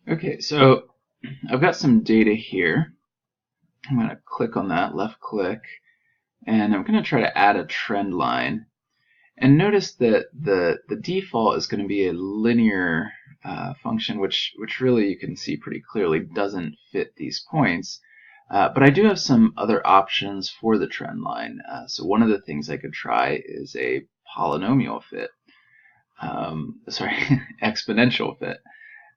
Okay, so I've got some data here. I'm going to click on that, left click, and I'm going to try to add a trend line. And notice that the default is going to be a linear function, which really you can see pretty clearly doesn't fit these points. But I do have some other options for the trend line. So one of the things I could try is a polynomial fit. Sorry, exponential fit.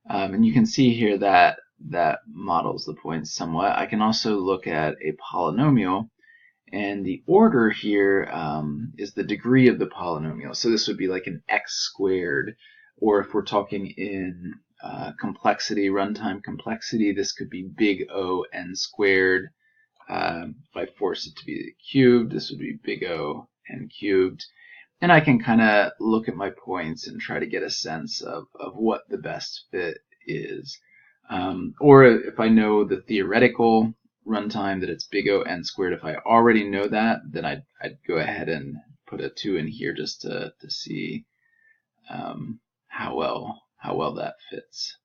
And you can see here that that models the points somewhat. I can also look at a polynomial, and the order here is the degree of the polynomial. So this would be like an x squared, or if we're talking in complexity, runtime complexity, this could be big O n squared. If I force it to be cubed, this would be big O n cubed. And I can kind of look at my points and try to get a sense of what the best fit is. Or if I know the theoretical runtime that it's big O n squared, if I already know that, then I'd go ahead and put a 2 in here just to see how well that fits.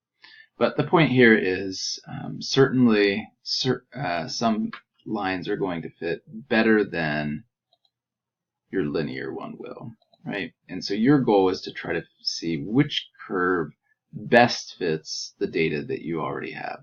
But the point here is certainly some lines are going to fit better than your linear one will, right? And so your goal is to try to see which curve best fits the data that you already have.